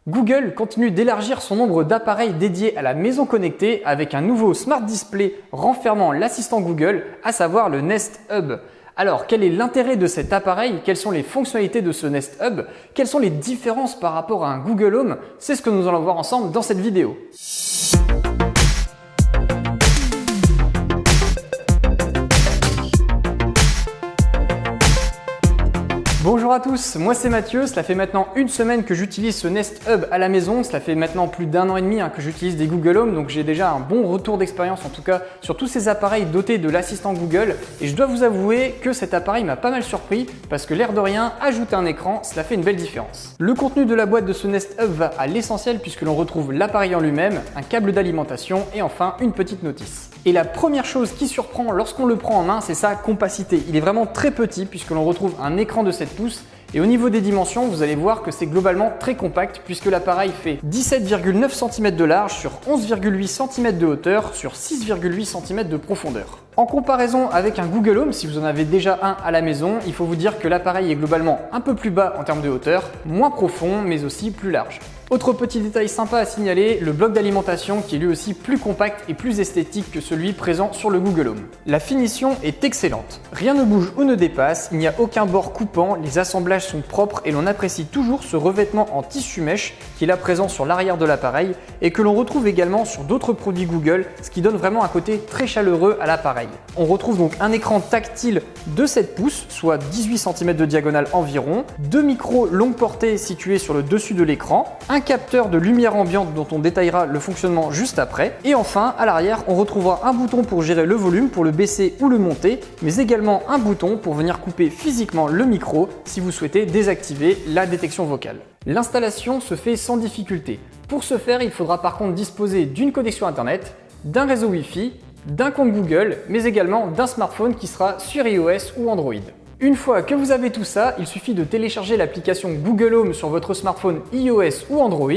Google continue d'élargir son nombre d'appareils dédiés à la maison connectée avec un nouveau Smart Display renfermant l'assistant Google, à savoir le Nest Hub. Alors, quel est l'intérêt de cet appareil? Quelles sont les fonctionnalités de ce Nest Hub? Quelles sont les différences par rapport à un Google Home? C'est ce que nous allons voir ensemble dans cette vidéo. Bonjour à tous, moi c'est Mathieu, cela fait maintenant une semaine que j'utilise ce Nest Hub à la maison, cela fait maintenant plus d'1 an et demi que j'utilise des Google Home, donc j'ai déjà un bon retour d'expérience en tout cas sur tous ces appareils dotés de l'assistant Google et je dois vous avouer que cet appareil m'a pas mal surpris parce que l'air de rien, ajouter un écran, cela fait une belle différence. Le contenu de la boîte de ce Nest Hub va à l'essentiel puisque l'on retrouve l'appareil en lui-même, un câble d'alimentation et enfin une petite notice. Et la première chose qui surprend lorsqu'on le prend en main, c'est sa compacité. Il est vraiment très petit puisque l'on retrouve un écran de 7 pouces et au niveau des dimensions, vous allez voir que c'est globalement très compact puisque l'appareil fait 17,9 cm de large sur 11,8 cm de hauteur sur 6,8 cm de profondeur. En comparaison avec un Google Home, si vous en avez déjà un à la maison, il faut vous dire que l'appareil est globalement un peu plus bas en termes de hauteur, moins profond mais aussi plus large. Autre petit détail sympa à signaler, le bloc d'alimentation qui est lui aussi plus compact et plus esthétique que celui présent sur le Google Home. La finition est excellente. Rien ne bouge ou ne dépasse, il n'y a aucun bord coupant, les assemblages sont propres et l'on apprécie toujours ce revêtement en tissu mèche qui est là présent sur l'arrière de l'appareil et que l'on retrouve également sur d'autres produits Google, ce qui donne vraiment un côté très chaleureux à l'appareil. On retrouve donc un écran tactile de 7 pouces, soit 18 cm de diagonale environ, deux micros longue portée situés sur le dessus de l'écran, un capteur de lumière ambiante dont on détaillera le fonctionnement juste après. Et enfin, à l'arrière, on retrouvera un bouton pour gérer le volume, pour le baisser ou le monter, mais également un bouton pour venir couper physiquement le micro si vous souhaitez désactiver la détection vocale. L'installation se fait sans difficulté. Pour ce faire, il faudra par contre disposer d'une connexion Internet, d'un réseau Wi-Fi, d'un compte Google, mais également d'un smartphone qui sera sur iOS ou Android. Une fois que vous avez tout ça, il suffit de télécharger l'application Google Home sur votre smartphone iOS ou Android,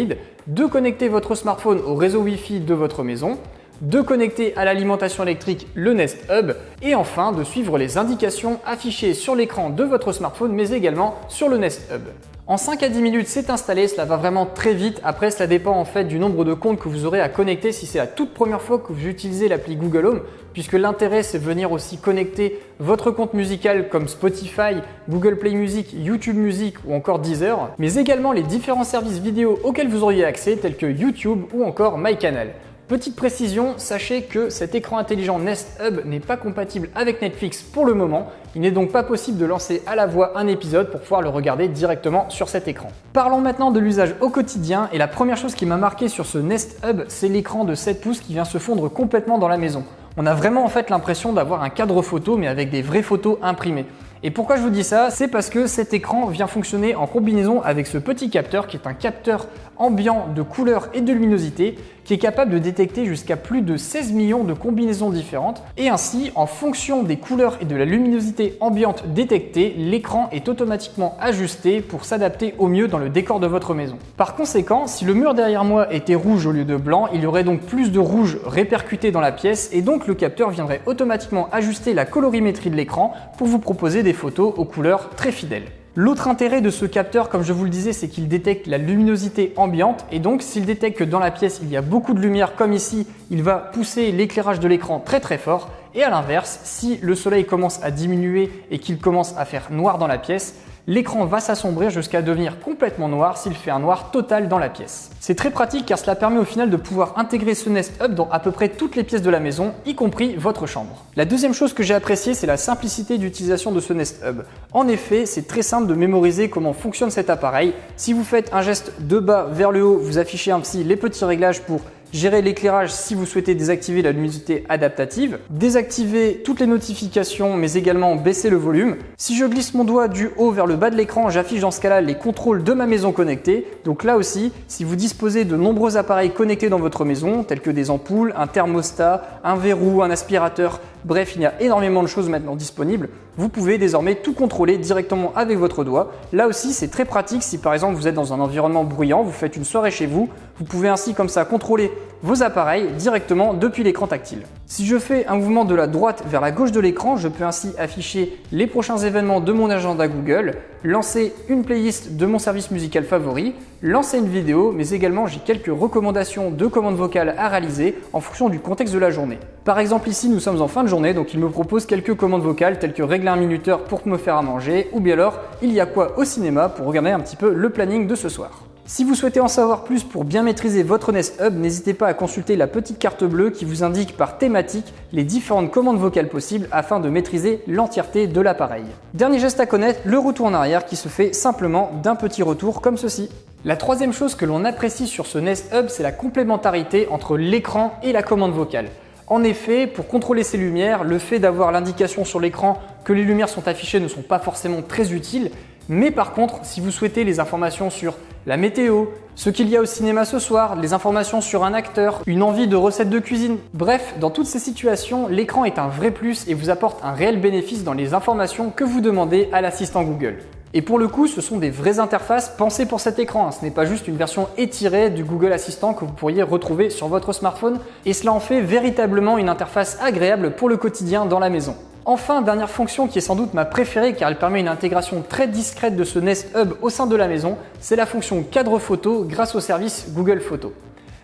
de connecter votre smartphone au réseau Wi-Fi de votre maison, de connecter à l'alimentation électrique le Nest Hub et enfin de suivre les indications affichées sur l'écran de votre smartphone mais également sur le Nest Hub. En 5 à 10 minutes, c'est installé, cela va vraiment très vite. Après, cela dépend en fait du nombre de comptes que vous aurez à connecter si c'est la toute première fois que vous utilisez l'appli Google Home, puisque l'intérêt c'est de venir aussi connecter votre compte musical comme Spotify, Google Play Music, YouTube Music ou encore Deezer, mais également les différents services vidéo auxquels vous auriez accès tels que YouTube ou encore MyCanal. Petite précision, sachez que cet écran intelligent Nest Hub n'est pas compatible avec Netflix pour le moment. Il n'est donc pas possible de lancer à la voix un épisode pour pouvoir le regarder directement sur cet écran. Parlons maintenant de l'usage au quotidien et la première chose qui m'a marqué sur ce Nest Hub, c'est l'écran de 7 pouces qui vient se fondre complètement dans la maison. On a vraiment en fait l'impression d'avoir un cadre photo mais avec des vraies photos imprimées. Et pourquoi je vous dis ça? C'est parce que cet écran vient fonctionner en combinaison avec ce petit capteur qui est un capteur ambiant de couleur et de luminosité qui est capable de détecter jusqu'à plus de 16 millions de combinaisons différentes et ainsi en fonction des couleurs et de la luminosité ambiante détectée, l'écran est automatiquement ajusté pour s'adapter au mieux dans le décor de votre maison. Par conséquent, si le mur derrière moi était rouge au lieu de blanc, il y aurait donc plus de rouge répercuté dans la pièce et donc le capteur viendrait automatiquement ajuster la colorimétrie de l'écran pour vous proposer des photos aux couleurs très fidèles. L'autre intérêt de ce capteur, comme je vous le disais, c'est qu'il détecte la luminosité ambiante et donc s'il détecte que dans la pièce il y a beaucoup de lumière comme ici, il va pousser l'éclairage de l'écran très fort et à l'inverse, si le soleil commence à diminuer et qu'il commence à faire noir dans la pièce, l'écran va s'assombrir jusqu'à devenir complètement noir s'il fait un noir total dans la pièce. C'est très pratique car cela permet au final de pouvoir intégrer ce Nest Hub dans à peu près toutes les pièces de la maison, y compris votre chambre. La deuxième chose que j'ai appréciée, c'est la simplicité d'utilisation de ce Nest Hub. En effet, c'est très simple de mémoriser comment fonctionne cet appareil. Si vous faites un geste de bas vers le haut, vous affichez ainsi les petits réglages pour gérer l'éclairage si vous souhaitez désactiver la luminosité adaptative, désactiver toutes les notifications mais également baisser le volume. Si je glisse mon doigt du haut vers le bas de l'écran, j'affiche dans ce cas-là les contrôles de ma maison connectée. Donc là aussi, si vous disposez de nombreux appareils connectés dans votre maison, tels que des ampoules, un thermostat, un verrou, un aspirateur, bref, il y a énormément de choses maintenant disponibles, vous pouvez désormais tout contrôler directement avec votre doigt. Là aussi, c'est très pratique si par exemple vous êtes dans un environnement bruyant, vous faites une soirée chez vous, vous pouvez ainsi comme ça contrôler vos appareils directement depuis l'écran tactile. Si je fais un mouvement de la droite vers la gauche de l'écran, je peux ainsi afficher les prochains événements de mon agenda Google, lancer une playlist de mon service musical favori, lancer une vidéo, mais également j'ai quelques recommandations de commandes vocales à réaliser en fonction du contexte de la journée. Par exemple ici nous sommes en fin de journée, donc il me propose quelques commandes vocales telles que régler un minuteur pour me faire à manger, ou bien alors il y a quoi au cinéma pour regarder un petit peu le planning de ce soir. Si vous souhaitez en savoir plus pour bien maîtriser votre Nest Hub, n'hésitez pas à consulter la petite carte bleue qui vous indique par thématique les différentes commandes vocales possibles afin de maîtriser l'entièreté de l'appareil. Dernier geste à connaître, le retour en arrière qui se fait simplement d'un petit retour comme ceci. La troisième chose que l'on apprécie sur ce Nest Hub, c'est la complémentarité entre l'écran et la commande vocale. En effet, pour contrôler ces lumières, le fait d'avoir l'indication sur l'écran que les lumières sont affichées ne sont pas forcément très utiles. Mais par contre, si vous souhaitez les informations sur la météo, ce qu'il y a au cinéma ce soir, les informations sur un acteur, une envie de recette de cuisine, bref, dans toutes ces situations, l'écran est un vrai plus et vous apporte un réel bénéfice dans les informations que vous demandez à l'assistant Google. Et pour le coup, ce sont des vraies interfaces pensées pour cet écran. Ce n'est pas juste une version étirée du Google Assistant que vous pourriez retrouver sur votre smartphone. Et cela en fait véritablement une interface agréable pour le quotidien dans la maison. Enfin, dernière fonction qui est sans doute ma préférée car elle permet une intégration très discrète de ce Nest Hub au sein de la maison, c'est la fonction cadre photo grâce au service Google Photos.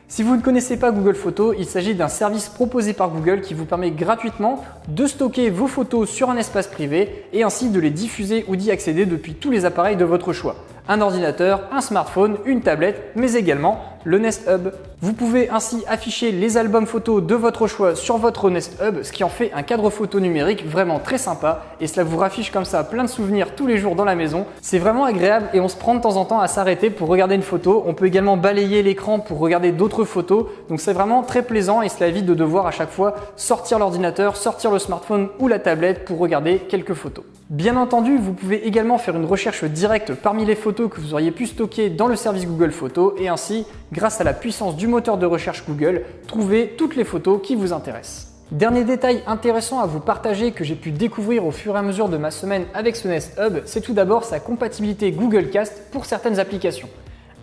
Si vous ne connaissez pas Google Photos, il s'agit d'un service proposé par Google qui vous permet gratuitement de stocker vos photos sur un espace privé et ainsi de les diffuser ou d'y accéder depuis tous les appareils de votre choix. Un ordinateur, un smartphone, une tablette, mais également le Nest Hub. Vous pouvez ainsi afficher les albums photos de votre choix sur votre Nest Hub, ce qui en fait un cadre photo numérique vraiment très sympa et cela vous raffiche comme ça plein de souvenirs tous les jours dans la maison. C'est vraiment agréable et on se prend de temps en temps à s'arrêter pour regarder une photo. On peut également balayer l'écran pour regarder d'autres photos, donc c'est vraiment très plaisant et cela évite de devoir à chaque fois sortir l'ordinateur, sortir le smartphone ou la tablette pour regarder quelques photos. Bien entendu, vous pouvez également faire une recherche directe parmi les photos que vous auriez pu stocker dans le service Google Photos et ainsi, grâce à la puissance du moteur de recherche Google, trouver toutes les photos qui vous intéressent. Dernier détail intéressant à vous partager que j'ai pu découvrir au fur et à mesure de ma semaine avec ce Nest Hub, c'est tout d'abord sa compatibilité Google Cast pour certaines applications.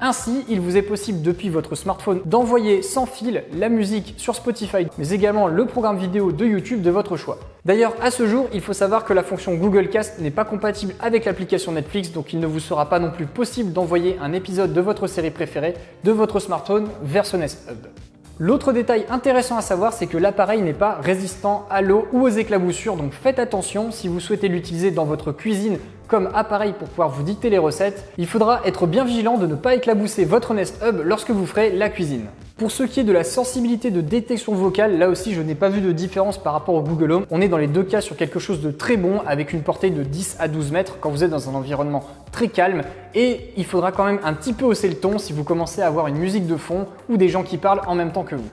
Ainsi, il vous est possible depuis votre smartphone d'envoyer sans fil la musique sur Spotify, mais également le programme vidéo de YouTube de votre choix. D'ailleurs, à ce jour, il faut savoir que la fonction Google Cast n'est pas compatible avec l'application Netflix, donc il ne vous sera pas non plus possible d'envoyer un épisode de votre série préférée de votre smartphone vers ce Nest Hub. L'autre détail intéressant à savoir, c'est que l'appareil n'est pas résistant à l'eau ou aux éclaboussures, donc faites attention si vous souhaitez l'utiliser dans votre cuisine comme appareil pour pouvoir vous dicter les recettes. Il faudra être bien vigilant de ne pas éclabousser votre Nest Hub lorsque vous ferez la cuisine. Pour ce qui est de la sensibilité de détection vocale, là aussi je n'ai pas vu de différence par rapport au Google Home. On est dans les deux cas sur quelque chose de très bon avec une portée de 10 à 12 mètres quand vous êtes dans un environnement très calme et il faudra quand même un petit peu hausser le ton si vous commencez à avoir une musique de fond ou des gens qui parlent en même temps que vous.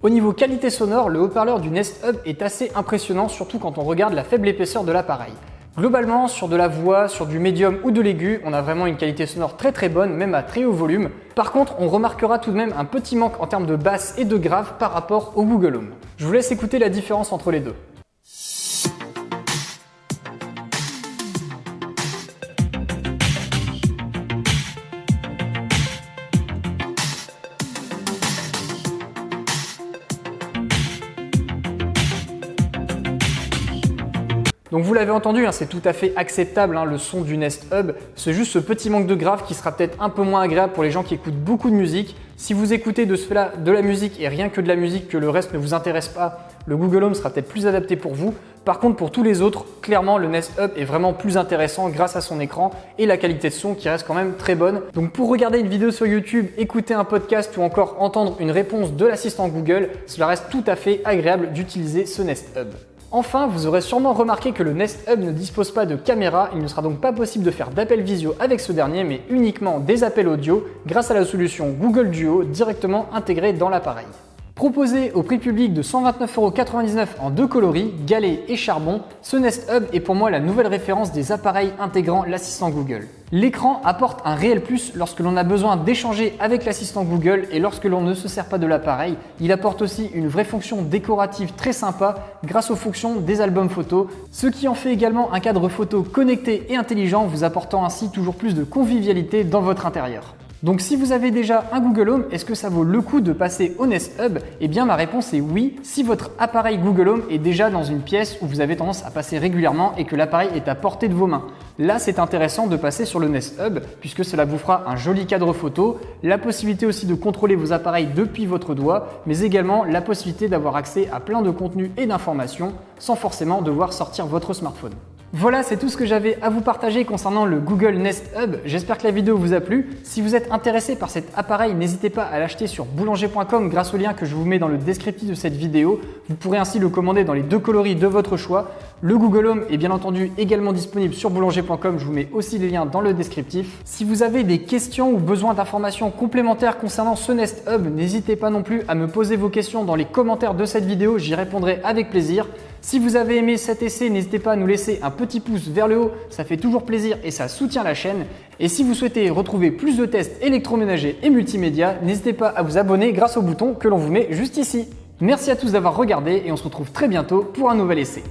Au niveau qualité sonore, le haut-parleur du Nest Hub est assez impressionnant, surtout quand on regarde la faible épaisseur de l'appareil. Globalement, sur de la voix, sur du médium ou de l'aigu, on a vraiment une qualité sonore très bonne, même à très haut volume. Par contre, on remarquera tout de même un petit manque en termes de basse et de grave par rapport au Google Home. Je vous laisse écouter la différence entre les deux. Donc vous l'avez entendu, c'est tout à fait acceptable le son du Nest Hub. C'est juste ce petit manque de grave qui sera peut-être un peu moins agréable pour les gens qui écoutent beaucoup de musique. Si vous écoutez de cela de la musique et rien que de la musique, que le reste ne vous intéresse pas, le Google Home sera peut-être plus adapté pour vous. Par contre, pour tous les autres, clairement le Nest Hub est vraiment plus intéressant grâce à son écran et la qualité de son qui reste quand même très bonne. Donc pour regarder une vidéo sur YouTube, écouter un podcast ou encore entendre une réponse de l'assistant Google, cela reste tout à fait agréable d'utiliser ce Nest Hub. Enfin, vous aurez sûrement remarqué que le Nest Hub ne dispose pas de caméra, il ne sera donc pas possible de faire d'appel visio avec ce dernier, mais uniquement des appels audio grâce à la solution Google Duo directement intégrée dans l'appareil. Proposé au prix public de 129,99 € en deux coloris, galets et charbon, ce Nest Hub est pour moi la nouvelle référence des appareils intégrant l'assistant Google. L'écran apporte un réel plus lorsque l'on a besoin d'échanger avec l'assistant Google et lorsque l'on ne se sert pas de l'appareil. Il apporte aussi une vraie fonction décorative très sympa grâce aux fonctions des albums photos, ce qui en fait également un cadre photo connecté et intelligent, vous apportant ainsi toujours plus de convivialité dans votre intérieur. Donc si vous avez déjà un Google Home, est-ce que ça vaut le coup de passer au Nest Hub? Eh bien ma réponse est oui, si votre appareil Google Home est déjà dans une pièce où vous avez tendance à passer régulièrement et que l'appareil est à portée de vos mains. Là c'est intéressant de passer sur le Nest Hub puisque cela vous fera un joli cadre photo, la possibilité aussi de contrôler vos appareils depuis votre doigt, mais également la possibilité d'avoir accès à plein de contenus et d'informations sans forcément devoir sortir votre smartphone. Voilà, c'est tout ce que j'avais à vous partager concernant le Google Nest Hub. J'espère que la vidéo vous a plu. Si vous êtes intéressé par cet appareil, n'hésitez pas à l'acheter sur boulanger.com grâce au lien que je vous mets dans le descriptif de cette vidéo. Vous pourrez ainsi le commander dans les 2 coloris de votre choix. Le Google Home est bien entendu également disponible sur boulanger.com. Je vous mets aussi les liens dans le descriptif. Si vous avez des questions ou besoin d'informations complémentaires concernant ce Nest Hub, n'hésitez pas non plus à me poser vos questions dans les commentaires de cette vidéo. J'y répondrai avec plaisir. Si vous avez aimé cet essai, n'hésitez pas à nous laisser un petit pouce vers le haut, ça fait toujours plaisir et ça soutient la chaîne. Et si vous souhaitez retrouver plus de tests électroménagers et multimédia, n'hésitez pas à vous abonner grâce au bouton que l'on vous met juste ici. Merci à tous d'avoir regardé et on se retrouve très bientôt pour un nouvel essai.